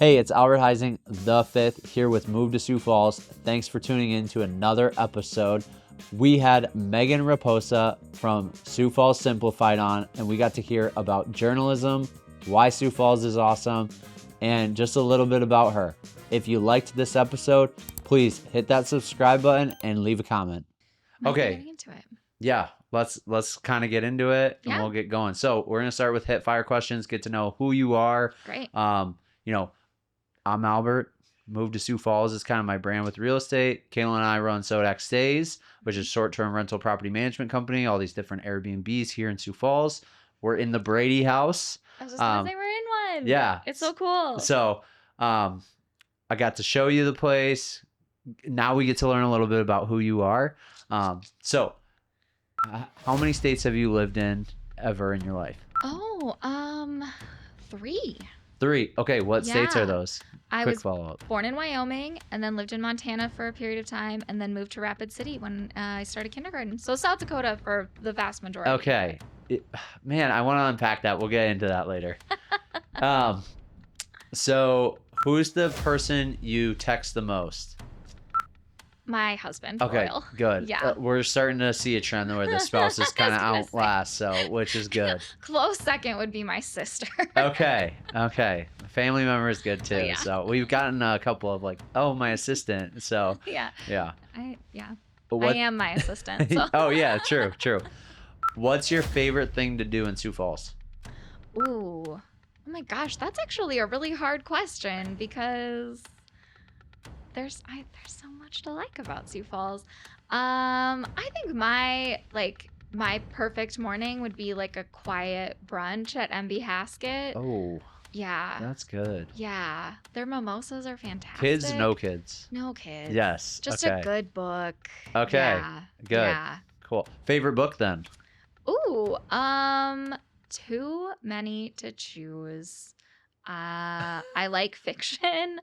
Hey, it's Albert Heising, the fifth, here with Move to Sioux Falls. Thanks for tuning in to another episode. We had Megan Raposa from Sioux Falls Simplified on, and we got to hear about journalism, why Sioux Falls is awesome, and just a little bit about her. If you liked this episode, please hit that subscribe button and leave a comment. Okay. Getting into it. Yeah, let's kind of get into it and we'll get going. So we're gonna start with HitFire questions. Get to know who you are. Great. I'm Albert. Moved to Sioux Falls is kind of my brand with real estate. Kayla and I run Sodak Stays, which is short-term rental property management company. All these different Airbnbs here in Sioux Falls. We're in the Brady house. I was just gonna say we're in one. Yeah, it's so cool. So, I got to show you the place. Now we get to learn a little bit about who you are. So, how many states have you lived in ever in your life? Oh, 3. 3. Okay, what states are those? I Quick was follow-up. born in Wyoming and then lived in Montana for a period of time and then moved to Rapid City when I started kindergarten. So South Dakota for the vast majority. Okay. Man, I want to unpack that. We'll get into that later. So who's the person you text the most? My husband. Okay, Royal. good. Yeah. We're starting to see a trend where the spouses kind of outlast, so which is good. Close second would be my sister. Okay. Family member is good too. Yeah. So we've gotten a couple of my assistant. So Yeah. I am my assistant. So. Oh yeah, true. What's your favorite thing to do in Sioux Falls? Ooh. Oh my gosh, that's actually a really hard question because there's so much to like about Sioux Falls. I think my perfect morning would be like a quiet brunch at MB Haskett. Oh. Yeah. That's good. Yeah. Their mimosas are fantastic. Kids, no kids. No kids. Yes. Just okay. a good book. Okay. Yeah. Good. Yeah. Cool. Favorite book then? Ooh, too many to choose. I like fiction,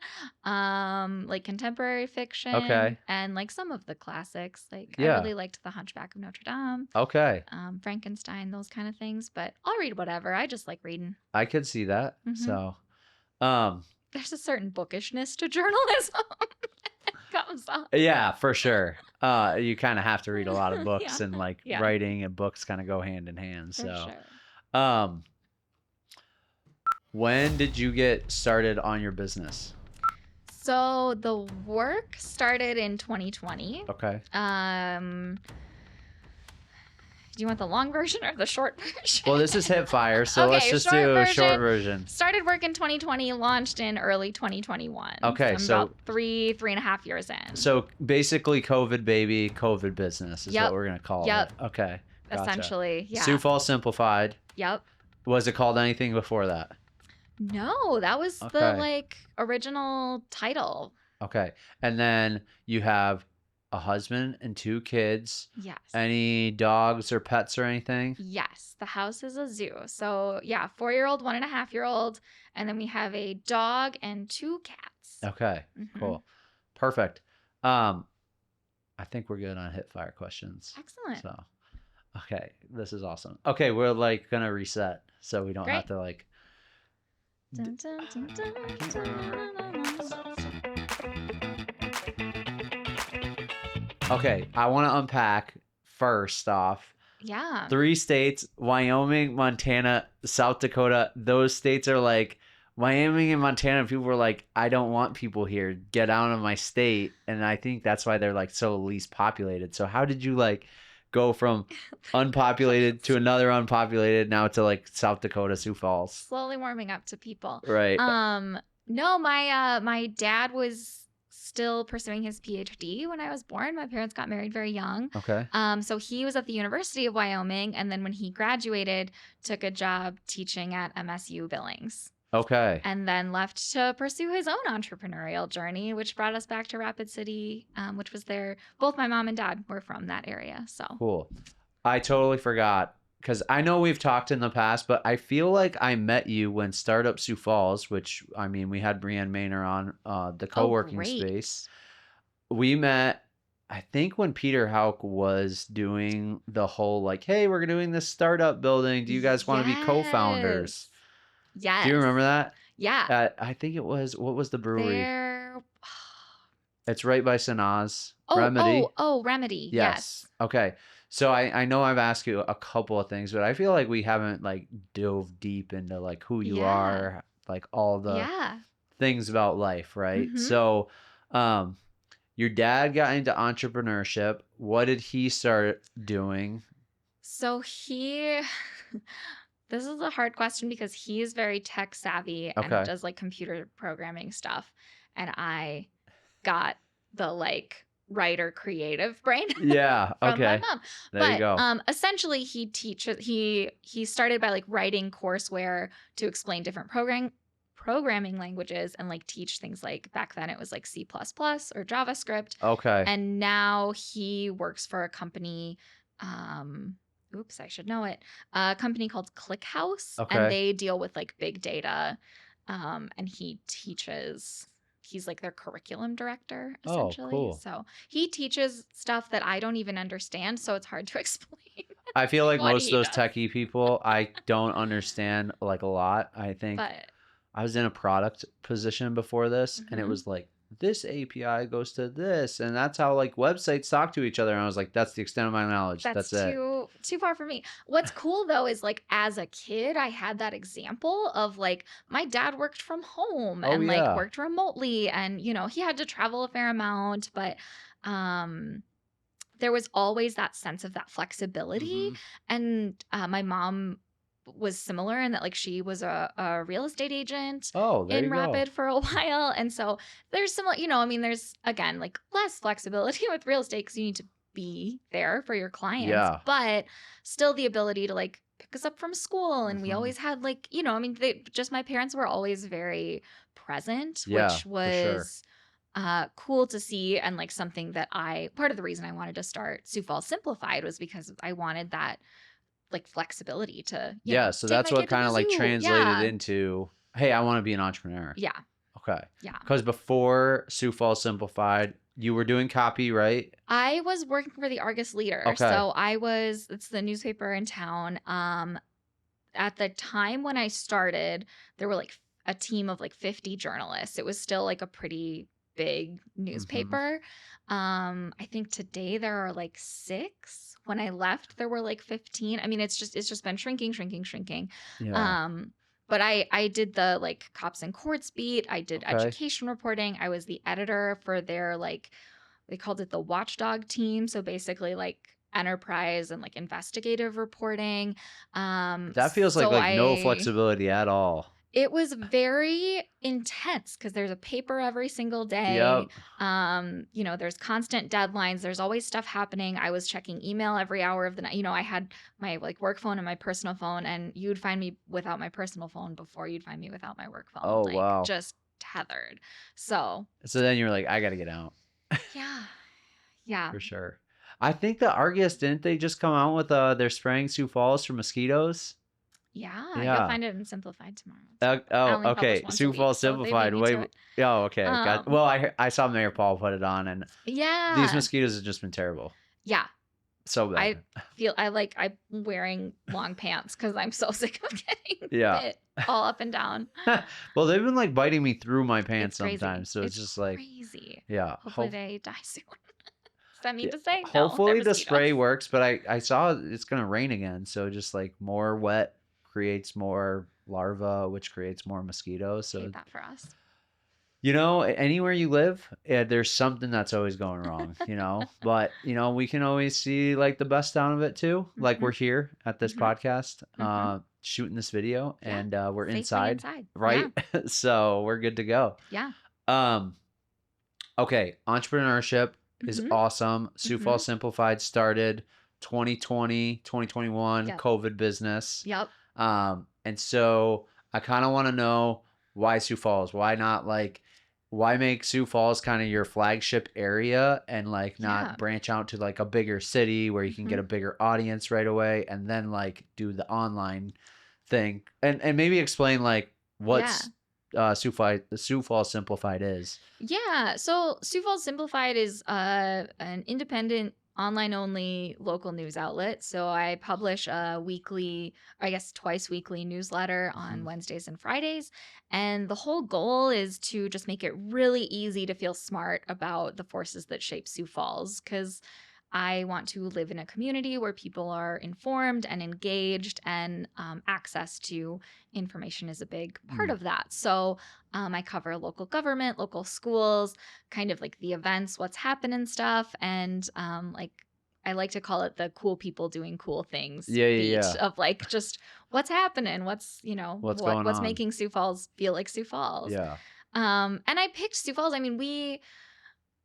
like contemporary fiction. Okay. And like some of the classics. Like Yeah. I really liked The Hunchback of Notre Dame. Okay. Frankenstein, those kind of things. But I'll read whatever. I just like reading. I could see that. Mhm. So, There's a certain bookishness to journalism that comes up. yeah, for sure. You kind of have to read a lot of books Yeah. and Yeah. writing and books kind of go hand in hand. For So, sure. when did you get started on your business? So the work started in 2020. Okay. Do you want the long version or the short version? Well, this is HitFire, so Okay, let's just short do a version. short version. Started work in 2020, launched in early 2021. Okay, I'm so- about three and a half years in. So basically, COVID baby, COVID business is Yep. what we're gonna call Yep. it. Okay. Gotcha. Essentially, yeah. Sioux Falls Simplified. Yep. Was it called anything before that? No, that was Okay. the original title. Okay. And then you have a husband and 2 kids. Yes. Any dogs or pets or anything? Yes, the house is a zoo. So yeah, 4-year-old, 1.5-year-old, and then we have a dog and 2 cats. Okay. Mhm. Cool. Perfect. I think we're good on HitFire questions. Excellent. So, okay, this is awesome. Okay, we're gonna reset so we don't have to Dun, dun, dun, dun, dun, dun. Okay, I want to unpack first off. Yeah. 3 states, Wyoming, Montana, South Dakota. Those states are Wyoming and Montana. People were like, I don't want people here. Get out of my state. And I think that's why they're so least populated. So how did you go from unpopulated to another unpopulated now to South Dakota, Sioux Falls? Slowly warming up to people. Right. No, my dad was still pursuing his PhD when I was born. My parents got married very young. Okay. So he was at the University of Wyoming, and then when he graduated, took a job teaching at MSU Billings. Okay. And then left to pursue his own entrepreneurial journey, which brought us back to Rapid City, which was there. Both my mom and dad were from that area. So Cool. I totally forgot because I know we've talked in the past, but I feel like I met you when Startup Sioux Falls, which we had Brianne Maynor on the co-working great. space. We met, I think, when Peter Hauk was doing the whole hey, we're doing this startup building. Do you guys want to be co-founders? Yes. Do you remember that? Yeah. I think it was, what was the brewery? They're It's right by Sanaz. oh, Remedy. oh, oh, Remedy. Yes. Yes. Okay. So I know I've asked you a couple of things, but I feel like we haven't like dove deep into like who you Yeah. are, like all the Yeah. things about life, right? Mhm. So, um, your dad got into entrepreneurship. What did he start doing? So he this is a hard question because he is very tech savvy and Okay. does like computer programming stuff. And I got the like writer creative brain Yeah. from my Okay. mom. There you But go. essentially he started by like writing courseware to explain different programming languages and like teach things like back then it was like C++ or JavaScript. Okay. And now he works for a company oops, I should know it. A company called ClickHouse, and Okay. they deal with like big data. And he's like their curriculum director Oh, essentially. cool. So he teaches stuff that I don't even understand, so it's hard to explain I feel like what most of he those does. techie people, I don't understand like a lot. I think But I was in a product position before this, and it mhm. was like, this API goes to this, and that's how like websites talk to each other. And I was like, that's the extent of my knowledge. That's That's it. too far for me. What's cool though is like as a kid, I had that example of like my dad worked from home Oh and like yeah. worked remotely and he had to travel a fair amount, but um there was always that sense of that flexibility. Hmm. And my mom was similar in that like she was a real estate agent Oh, there in you go. Rapid for a while. And so there's some, I mean, there's again like less flexibility with real estate because you need to be there for your clients, Yeah. but still the ability to like pick us up from school. And we Hmm. always had like, I mean, just my parents were always very present, Yeah, which for sure. was cool to see. And like something that part of the reason I wanted to start Sioux Falls Simplified was because I wanted that like flexibility to, Yeah. So take that's my what kid to kind the of like zoo. translated Yeah. into, hey, I want to be an entrepreneur. Yeah. Okay. Yeah. Because before Sioux Falls Simplified, you were doing copy, right? I was working for the Argus Leader. Okay. So it's the newspaper in town. At the time when I started, there were like a team of like 50 journalists. It was still like a pretty big Hmm. newspaper. I think today there are like 6. When I left, there were like 15. I mean, it's just been shrinking. Yeah. Um, but I did the like cops and courts beat. I did Okay. education reporting. I was the editor for their like they called it the watchdog team. So basically like enterprise and like investigative reporting. That feels So like no flexibility at all. it was very intense because there's a paper every single day. Yep. There's constant deadlines. There's always stuff happening. I was checking email every hour of the night. I had my like work phone and my personal phone, and you'd find me without my personal phone before you'd find me without my work phone, Oh, like wow. just tethered. So So then you're like, I got to get out yeah, yeah. for sure. I think the Argus, didn't they just come out with they're spraying Sioux Falls for mosquitoes? Yeah, you'll Yeah. find it in Simplified tomorrow. Too. I Oh, only publish okay. once a Sioux week, Falls so they beat Simplified. me Wait. to it. Oh, okay. Got. Um, Well, I saw Mayor Paul put it on, and these yeah, mosquitoes have just been terrible. yeah. So I bad. feel I'm wearing long pants because I'm so sick of getting Yeah. bit all up and down. Well, they've been like biting me through my pants It's crazy. sometimes, so it's just like, crazy. yeah. Hopefully they die soon. Does that mean Yeah. to say no? They're Hopefully the spray mosquitoes. works, but I saw it's gonna rain again, so just like more wet creates more larvae, which creates more mosquitoes. So Hate that for us. anywhere you live, there's something that's always going wrong. But we can always see like the best out of it too. Like we're Mhm. here at this Mhm. podcast, Mhm. shooting this video, Yeah. and we're Safely inside, inside. right? So we're good to go. Yeah. Um, okay, entrepreneurship is Mhm. awesome. Sioux Mhm. Falls Simplified started 2020, 2021, Yep. COVID business. Yep. And so I kind of want to know, why Sioux Falls? Why make Sioux Falls kind of your flagship area, and like not Yeah. branch out to like a bigger city where you can get Mhm. a bigger audience right away, and then like do the online thing, and maybe explain like what's Sioux Falls Simplified is. Yeah. So Sioux Falls Simplified is an independent online only local news outlet. So I publish a weekly, I guess twice weekly newsletter on Mhm. Wednesdays and Fridays. And the whole goal is to just make it really easy to feel smart about the forces that shape Sioux Falls. Because I want to live in a community where people are informed and engaged, and access to information is a big part Mm. of that. So I cover local government, local schools, kind of like the events, what's happening stuff, and like I like to call it the cool people doing cool things Yeah, yeah, beat yeah. of like just what's happening, What's going what's on? making Sioux Falls feel like Sioux Falls. Yeah. And I picked Sioux Falls. I mean,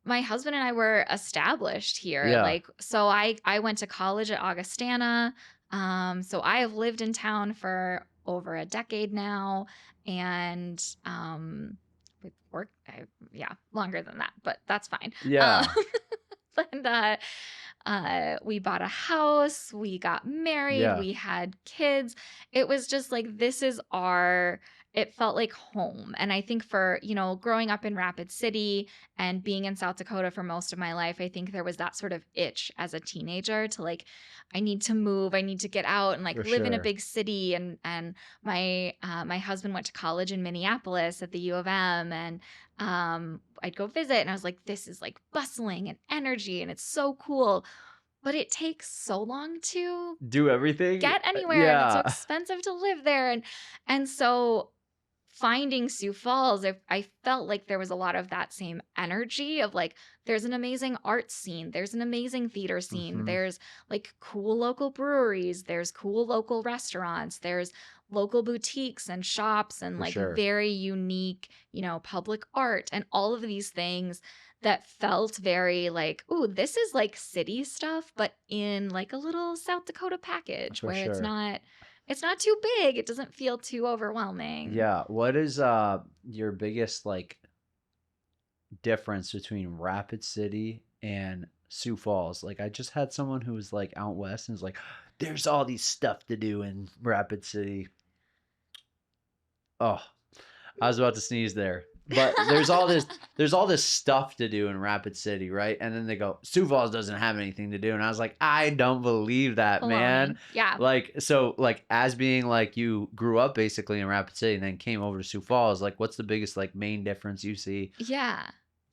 my husband and I were established here. Yeah. Like, so I went to college at Augustana. So I have lived in town for over a decade now, and with work, yeah, longer than that, but that's fine. Yeah. And we bought a house, we got married, Yeah. we had kids. It was just like, this is our, it felt like home. And I think for, growing up in Rapid City and being in South Dakota for most of my life, I think there was that sort of itch as a teenager to like, I need to move, I need to get out and like For live in a sure. big city. And my husband went to college in Minneapolis at the U of M, and I'd go visit, and I was like, this is like bustling and energy, and it's so cool. But it takes so long to Do everything? get anywhere, and it's so Yeah. expensive to live there. And so finding Sioux Falls, I felt like there was a lot of that same energy of like, there's an amazing art scene, there's an amazing theater scene, Mhm. there's like cool local breweries, there's cool local restaurants, there's local boutiques and shops, and For like sure. very unique, public art, and all of these things that felt very like, ooh, this is like city stuff, but in like a little South Dakota package For where sure. it's not too big, it doesn't feel too overwhelming. Yeah. What is your biggest like difference between Rapid City and Sioux Falls? Like I just had someone who was like out west and was like, there's all these stuff to do in Rapid City. Oh, I was about to sneeze there. But there's all this stuff to do in Rapid City, right? And then they go, Sioux Falls doesn't have anything to do. And I was like, I don't believe that, man. Baloney. Yeah. Like, so like as being like you grew up basically in Rapid City and then came over to Sioux Falls, like what's the biggest like main difference you see? Yeah.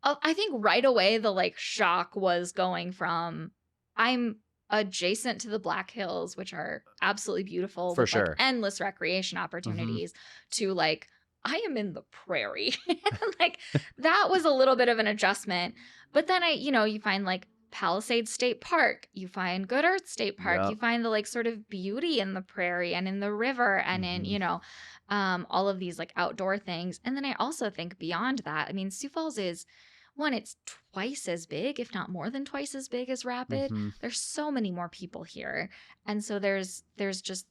I think right away the like shock was going from, I'm adjacent to the Black Hills, which are absolutely beautiful For with like sure. endless recreation opportunities, to like, I am in the prairie. Like that was a little bit of an adjustment. But then you find like Palisades State Park, you find Good Earth State Park, you Yep. find the like sort of beauty in the prairie and in the river and in, Mhm. all of these like outdoor things. And then I also think beyond that, I mean, Sioux Falls is one, it's twice as big, if not more than twice as big as Rapid. Mhm. There's so many more people here. And so there's just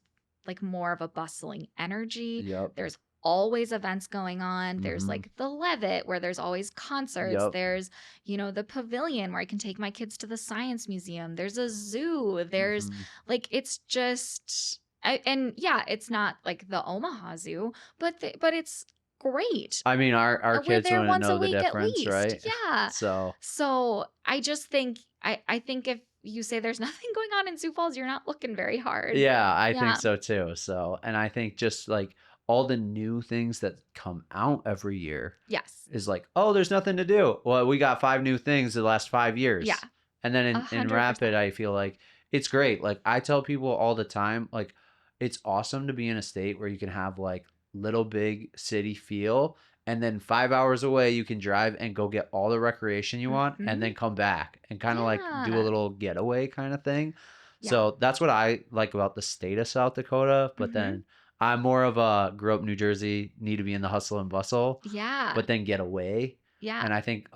like more of a bustling energy. Yep. There's always events going on. There's Mhm. like the Levitt where there's always concerts. Yep. There's, the pavilion where I can take my kids to the science museum. There's a zoo. There's Mhm. like, it's just, and yeah, it's not like the Omaha Zoo, but it's great. I mean, our We're kids there wouldn't once know a the week at difference, least. right? Yeah. So So I just think, I think if you say there's nothing going on in Sioux Falls, you're not looking very hard. yeah, I think Yeah. so too. So, and I think just like all the new things that come out every year Yes. is like, oh, there's nothing to do. Well, we got 5 new things the last 5 years. Yeah. And then in 100%. Rapid, I feel like it's great. Like I tell people all the time, like it's awesome to be in a state where you can have like little big city feel, and then 5 hours away you can drive and go get all the recreation you want Mhm. and then come back and kind of like do a Yeah. little getaway kind of thing. Yeah. So that's what I like about the state of South Dakota. But Mhm. then I'm more of a grew up New Jersey, need to be in the hustle and bustle, Yeah. but then get away. Yeah. And I think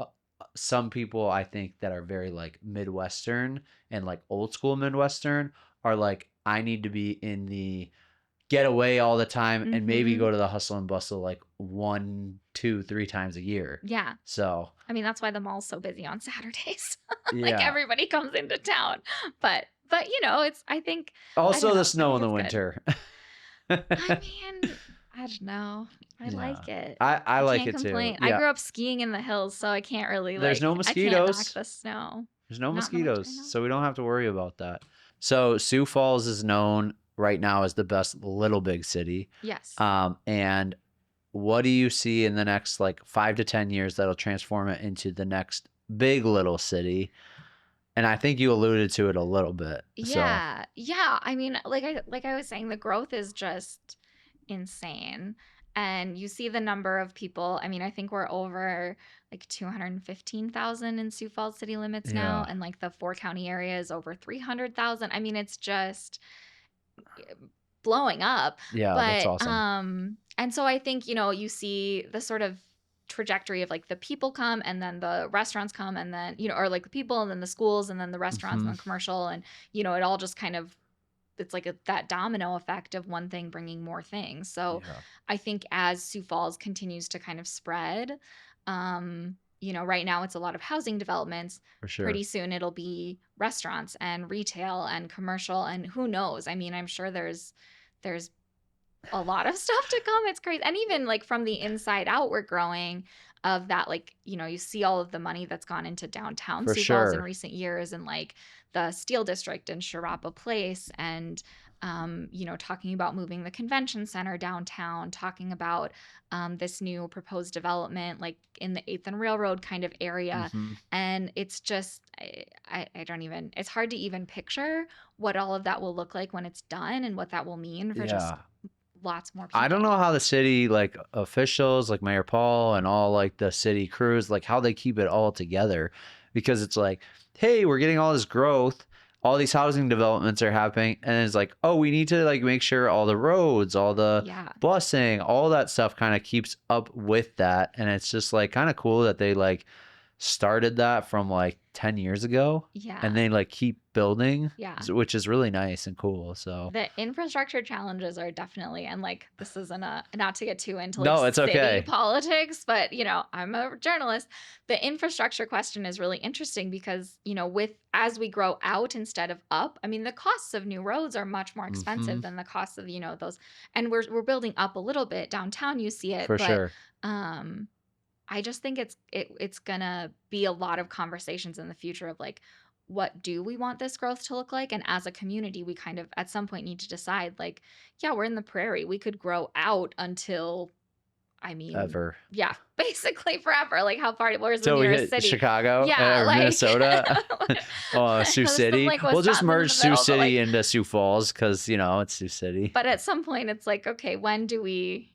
some people I think that are very like Midwestern and like old school Midwestern are like, I need to be in the get away all the time and maybe Mhm. go to the hustle and bustle like 1, 2, 3 times a year. Yeah. So I mean, that's why the mall's so busy on Saturdays. Like yeah. everybody comes into town. But it's, I think, Also know. the I snow in think the it's good. winter. I mean, I don't know. I like it. I like can't it too. complain. I Yeah. grew up skiing in the hills, so I can't really There's no I can't knock mosquitoes. the snow. There's no Not in the winter, mosquitoes, no? so we don't have to worry about that. So Sioux Falls is known right now as the best little big city. Yes. And what do you see in the next like 5 to 10 years that'll transform it into the next big little city? And I think you alluded to it a little bit. So Yeah. Yeah. I mean, like I was saying, the growth is just insane. And you see the number of people. I mean, I think we're over like 215,000 in Sioux Falls city limits now, yeah, and like the 4 county area is over 300,000. I mean, it's just blowing up. yeah, that's But awesome. and so I think, you see the sort of trajectory of like the people come and then the restaurants come and then, or like the people and then the schools and then the restaurants Hmm. and the commercial, and it all just kind of, it's like that domino effect of one thing bringing more things. So Yeah, I think as Sioux Falls continues to kind of spread, right now it's a lot of housing developments. for sure. Pretty soon it'll be restaurants and retail and commercial, and who knows? I mean, I'm sure there's a lot of stuff to come. It's crazy. And even like from the inside out, we're growing of that. Like, you see all of the money that's gone into downtown For Sioux Falls in sure. recent years, and like the Steel District and Sharapa Place, and talking about moving the convention center downtown, talking about this new proposed development like in the 8th and Railroad kind of area. Hmm. And it's just, I don't even, it's hard to even picture what all of that will look like when it's done and what that will mean for just Yeah. lots more people. I don't know how the city like officials like Mayor Paul and all like the city crews, like how they keep it all together, because it's like, hey, we're getting all this growth, all these housing developments are happening, and it's like, oh, we need to like make sure all the roads, all the Yeah. busing, all that stuff kind of keeps up with that. And it's just like kind of cool that they like started that from like 10 years ago Yeah. and they like keep building, Yeah. which is really nice and cool. So The infrastructure challenges are definitely, and like this isn't not to get too into like no, it's city okay. politics, but I'm a journalist. The infrastructure question is really interesting because with as we grow out instead of up, I mean the costs of new roads are much more expensive Mhm. than the costs of those, and we're building up a little bit downtown. You see it, For but sure. I just think it's gonna be a lot of conversations in the future of like, what do we want this growth to look like? And as a community, we kind of at some point need to decide like, yeah, we're in the prairie. We could grow out until, I mean, Ever. yeah, basically forever. Like how far? Where's the So we nearest hit city? Chicago Yeah, or like Minnesota, Sioux there's some, City. like, We'll just Wisconsin in merge the Sioux middle, but, City like, into Sioux Falls because it's Sioux City. but at some point, it's like, okay, when do we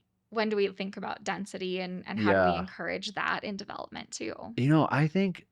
think about density and how do we Yeah. encourage that in development too? I think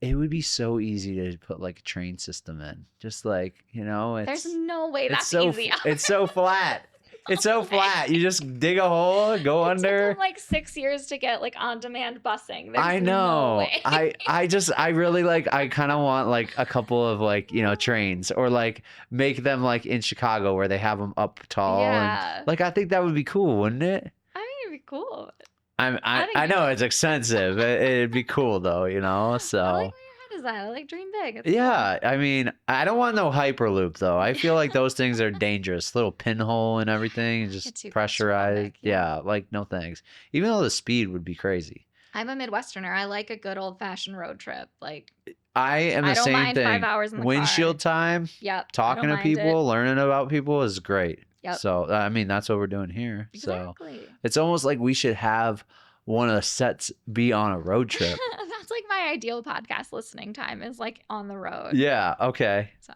it would be so easy to put like a train system in. Just like, There's it's no way it's that's so easy. it's so flat. It's so way. flat. You just dig a hole, go It under. took them like 6 years to get like on-demand busing. There's I no know. way. I really like, I kind of want like a couple of like, trains or like make them like in Chicago where they have them up tall. Yeah. And like, I think that would be cool, wouldn't it? I mean, it'd be cool. I think know it's expensive. It'd be cool though, I like so. where your head is at. I like dream big. It's Yeah, I mean, I don't want no hyperloop though. I feel like those things are dangerous. Little pinhole and everything, and Get just too pressurized. claustrophobic, yeah. Yeah, like no thanks. Even though the speed would be crazy. I'm a Midwesterner. I like a good old-fashioned road trip. Like, I am I the don't same mind 5 thing. hours in the Windshield car. time, Yep. I talking don't to mind people, it. learning about people is great. Yep. So, I mean, that's what we're doing here. So, Exactly. it's almost like we should have one of the sets be on a road trip. That's like my ideal podcast listening time is like on the road. Yeah, okay. So,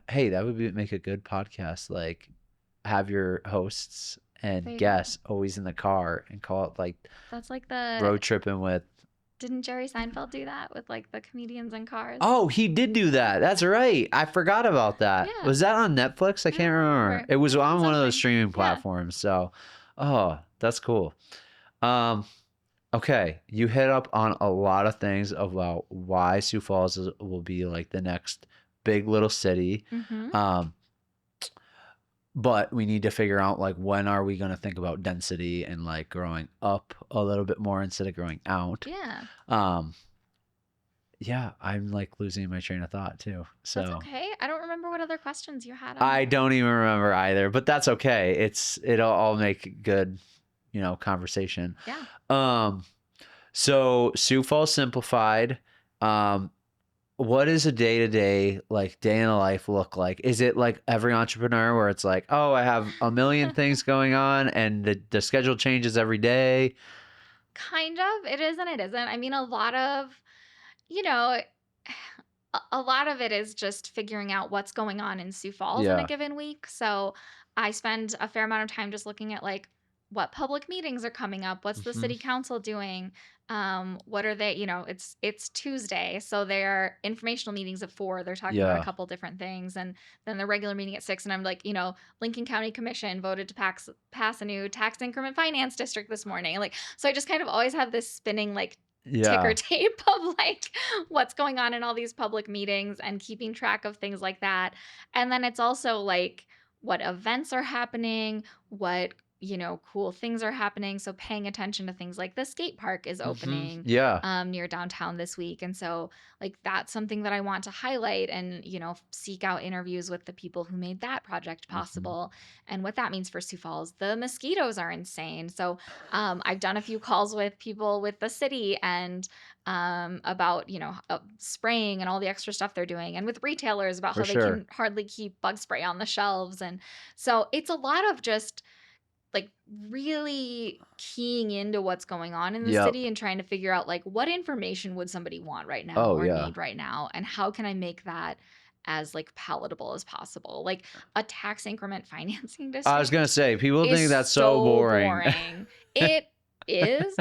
Hey, that would make a good podcast. Like, have your hosts There and you guests always in the car and call it like that's like the road tripping with. Didn't Jerry Seinfeld do that with like the comedians in cars? Oh, he did do that. That's right. I forgot about that. Yeah. Was that on Netflix? I can't remember. It was on one of those Something. streaming Yeah. platforms. So, oh, that's cool. Okay, you hit up on a lot of things about why Sioux Falls will be like the next big little city. Mm-hmm. But we need to figure out like when are we going to think about density and like growing up a little bit more instead of growing out. Yeah. Yeah, I'm like losing my train of thought too. So That's okay. I don't remember what other questions you had. I don't even remember either, but that's okay. It'll all make good, conversation. Yeah. So Sioux Falls Simplified. what is a day-to-day, like, day in the life look like? Is it like every entrepreneur where it's like, oh, I have a million things going on and the schedule changes every day? Kind of. It is and it isn't. I mean, a lot of, you know, a lot of it is just figuring out what's going on in Sioux Falls in a Yeah. given week. So I spend a fair amount of time just looking at like what public meetings are coming up, what's the Mhm. city council doing, what are they, it's Tuesday, so there are informational meetings at 4. They're talking about a Yeah. couple different things, and then the regular meeting at 6. And I'm like, Lincoln County Commission voted to pass a new tax increment finance district this morning. Like, so I just kind of always have this spinning like ticker Yeah. tape of like what's going on in all these public meetings and keeping track of things like that. And then it's also like what events are happening, what cool things are happening. So paying attention to things like the skate park is Mhm. opening Yeah. near downtown this week. And so like that's something that I want to highlight and seek out interviews with the people who made that project Mhm. possible and what that means for Sioux Falls. The mosquitoes are insane. So I've done a few calls with people with the city and about spraying and all the extra stuff they're doing, and with retailers about For how they sure. can hardly keep bug spray on the shelves. And so it's a lot of just like really keying into what's going on in the Yep. city and trying to figure out like what information would somebody want right now Oh, or yeah. need right now, and how can I make that as like palatable as possible. Like a tax increment financing I was gonna district say, people is think that's so so boring. boring. It is,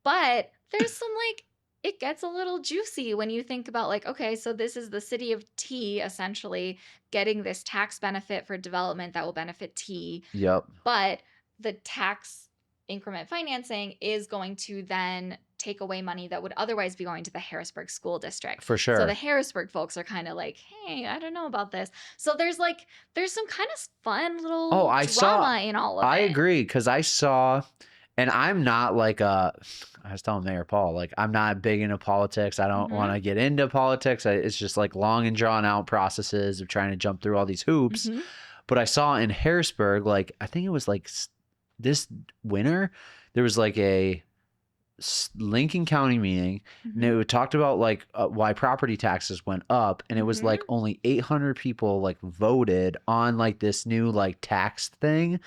but there's some like it gets a little juicy when you think about like, okay, so this is the city of T essentially getting this tax benefit for development that will benefit T, Yep. but the tax increment financing is going to then take away money that would otherwise be going to the Harrisburg school district. For So the sure. Harrisburg folks are kind of like, hey, I don't know about this. So there's some kind of fun Oh, little I saw drama in all of I it. agree, because I saw, and I'm not like I was telling Mayor Paul, like, I'm not big into politics. I don't Mhm. wanna get into politics. It's just, like, long and drawn out processes of trying to jump through all these hoops. Mhm. But I saw in Harrisburg, like, I think it was, like, this winter, there was, like, a Lincoln County meeting, and Mhm. it talked about like why property taxes went up, and it was like Mhm. only 800 people like voted on like this new like tax thing,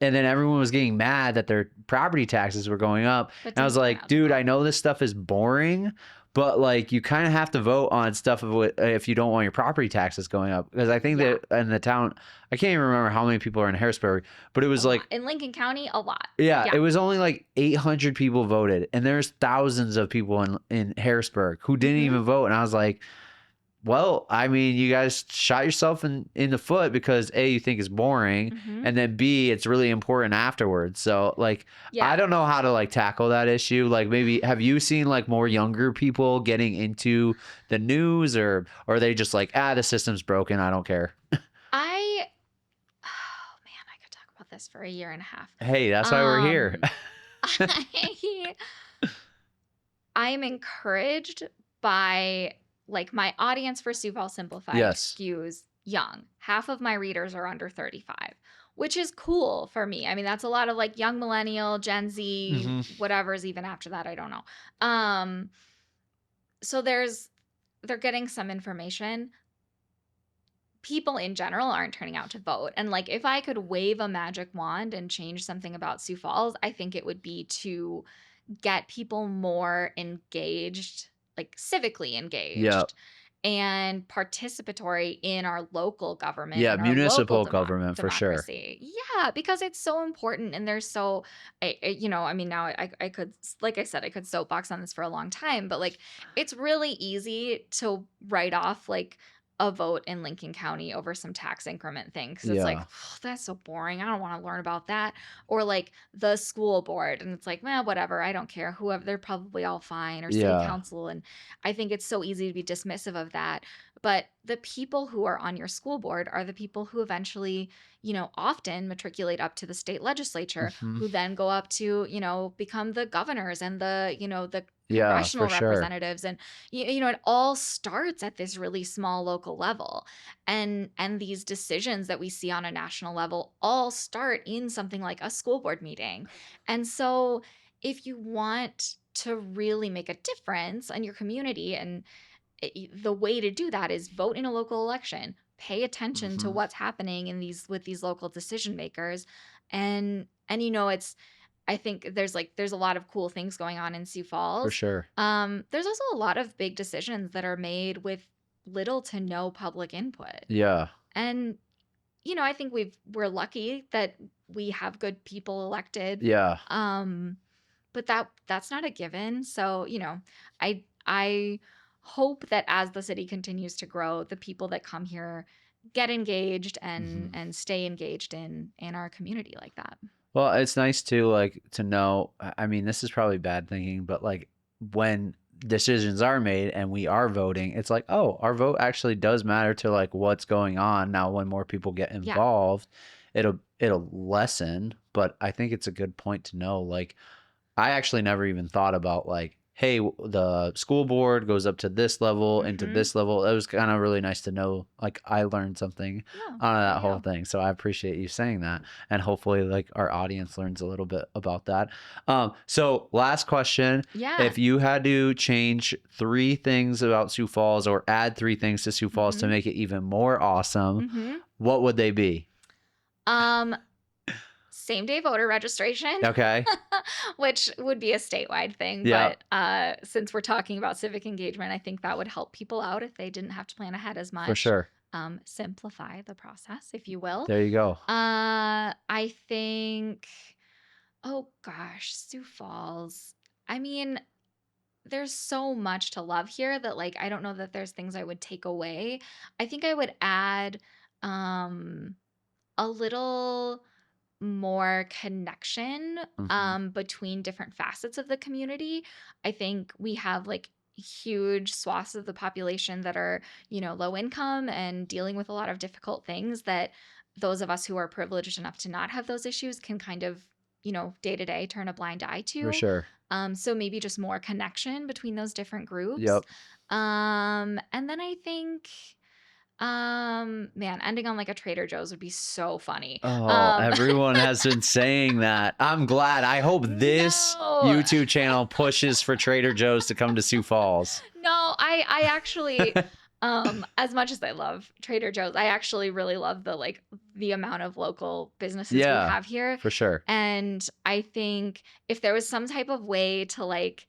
and then everyone was getting mad that their property taxes were going up. But And I was didn't turn like, out to dude, I vote. know this stuff is boring, but like you kind of have to vote on stuff if you don't want your property taxes going up. Because I think Yeah, that in the town, I can't even remember how many people are in Harrisburg, but it a was lot. like, In Lincoln County, a lot. yeah, Yeah. it was only like 800 people voted, and there's thousands of people in Harrisburg who didn't Mhm. even vote. And I was like, well, I mean, you guys shot yourself in the foot because A, you think it's boring, Mhm. and then B, it's really important afterwards. So like, I Yeah. don't know how to like tackle that issue. Like, maybe have you seen like more younger people getting into the news, or are they just like, the system's broken, I don't care? I Oh man, I could talk about this for a year and a half. Hey, that's why we're here. Um I I'm encouraged by like my audience for Sioux Falls Simplified Yes. skews young. Half of my readers are under 35, which is cool for me. I mean, that's a lot of like young millennial, Gen Z, Hmm. whatever's even after that, I don't know. Um so they're getting some information. People in general aren't turning out to vote. And like if I could wave a magic wand and change something about Sioux Falls, I think it would be to get people more engaged, like civically Yeah. engaged and participatory in our local government, Yeah, in our local municipal government for sure. democracy. Yeah, because it's so important. And there's so, I mean, now I could, like I said, I could soapbox on this for a long time, but like it's really easy to write off like a vote in Lincoln County over some tax increment thing because it's like, Yeah. that's so boring. I don't want to learn about that. Or like the school board, and it's like, well, whatever, I don't care, whoever, they're probably all fine, or city Yeah. council. And I think it's so easy to be dismissive of that, but the people who are on your school board are the people who eventually often matriculate up to the state legislature, Mhm. who then go up to become the governors and the Yeah, for congressional sure. representatives. And it all starts at this really small local level, and these decisions that we see on a national level all start in something like a school board meeting. And so if you want to really make a difference in your community, and the way to do that is vote in a local election, pay attention to Mhm. what's happening in these with these local decision makers, and it's I think there's a lot of cool things going on in Sioux For Falls. sure. There's also a lot of big decisions that are made with little to no public input. Yeah. And I think we're lucky that we have good people elected. Yeah. But that's not a given. So, I hope that as the city continues to grow, the people that come here get engaged and Mhm. and stay engaged in our community like that. Well, it's nice too, like to know. I mean, this is probably bad thinking, but like when decisions are made and we are voting, it's like, oh, our vote actually does matter to like what's going on. Now, when more people get Yeah. involved, it'll lessen. But I think it's a good point to know. Like, I actually never even thought about like, hey, the school board goes up to this level into Mhm. this level. It was kind of really nice to know. Like, I learned something No, out of there that you whole go. thing. So I appreciate you saying that, and hopefully, like our audience learns a little bit about that. So last question: Yeah. if you had to change 3 things about Sioux Falls or add 3 things to Sioux Falls to Mhm. make it even more awesome, Mhm. what would they be? Same day voter registration. Okay. Which would be a statewide thing, Yeah. but since we're talking about civic engagement, I think that would help people out if they didn't have to plan ahead as much. For sure. Simplify the process, if you will. There you go. I think, oh gosh, Sioux Falls. I mean, there's so much to love here that like I don't know that there's things I would take away. I think I would add a little more connection Mhm. between different facets of the community. I think we have like huge swaths of the population that are, low income and dealing with a lot of difficult things that those of us who are privileged enough to not have those issues can kind of, day to day turn a blind eye For to. sure. So maybe just more connection between those different groups. Yep. And then I think man, ending on like a Trader Joe's would be so funny. Oh, everyone has been saying that. I'm glad. I hope this No. YouTube channel pushes for Trader Joe's to come to Sioux Falls. No, I actually as much as I love Trader Joe's, I actually really love the amount of local businesses we Yeah, have here. for sure. And I think if there was some type of way to like,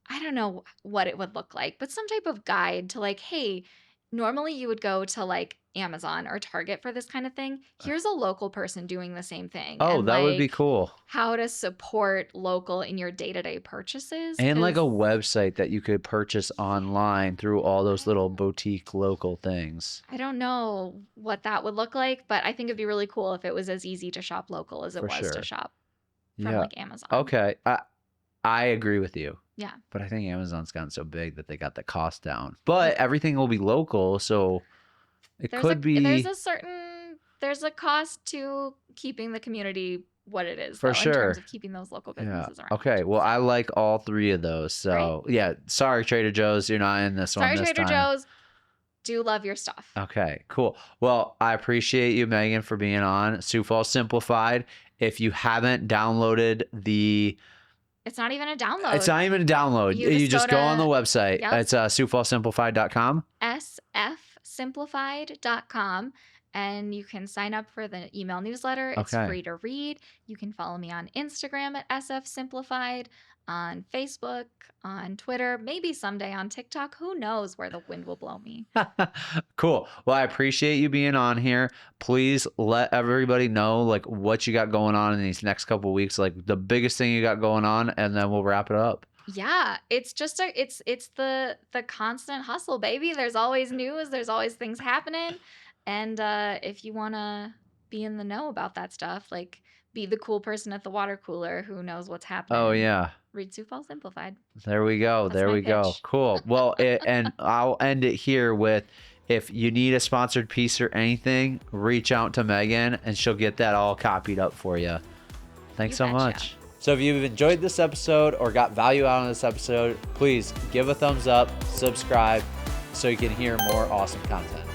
I don't know what it would look like, but some type of guide to like, hey, normally you would go to like Amazon or Target for this kind of thing. Here's a local person doing the same thing. Oh, And that would be like cool. how to support local in your day-to-day purchases. And like a 'Cause website that you could purchase online through all those I little don't, boutique local things. I don't know what that would look like, but I think it'd be really cool if it was as easy to shop local as it For was to sure. shop from Yeah. like Amazon. Okay. I agree with you. Yeah. But I think Amazon's gotten so big that they got the cost down. But everything will be local, so it could be There's a cost to keeping the community what it is, for though, in terms sure. of keeping those local Yeah. businesses around. Okay. Well, I like all 3 of those. So yeah. Sorry, Trader Joe's, you're not in this one Sorry, this Trader time. Joe's. Do love your stuff. Okay, cool. Well, I appreciate you, Megan, for being on Sioux Falls Simplified. If you haven't downloaded It's not even a download. it's not even a download. You just go on the website. Yep. It's SiouxFallsSimplified.com. sfsimplified.com, and you can sign up for the email newsletter. It's Okay. free to read. You can follow me on Instagram at sfsimplified, on Facebook, on Twitter, maybe someday on TikTok. Who knows where the wind will blow me. Cool. Well, I appreciate you being on here. Please let everybody know like what you got going on in these next couple of weeks, like the biggest thing you got going on, and then we'll wrap it up. Yeah, it's just it's the constant hustle, baby. There's always news, there's always things happening. And if you want to be in the know about that stuff, like be the cool person at the water cooler who knows what's happening. Oh yeah. Read Sioux Falls Simplified. There we go. That's There my we go. pitch. Cool. Well, and I'll end it here with, if you need a sponsored piece or anything, reach out to Megan and she'll get that all copied up for you. Thanks so betcha. much. So if you've enjoyed this episode or got value out of this episode, please give a thumbs up, subscribe so you can hear more awesome content.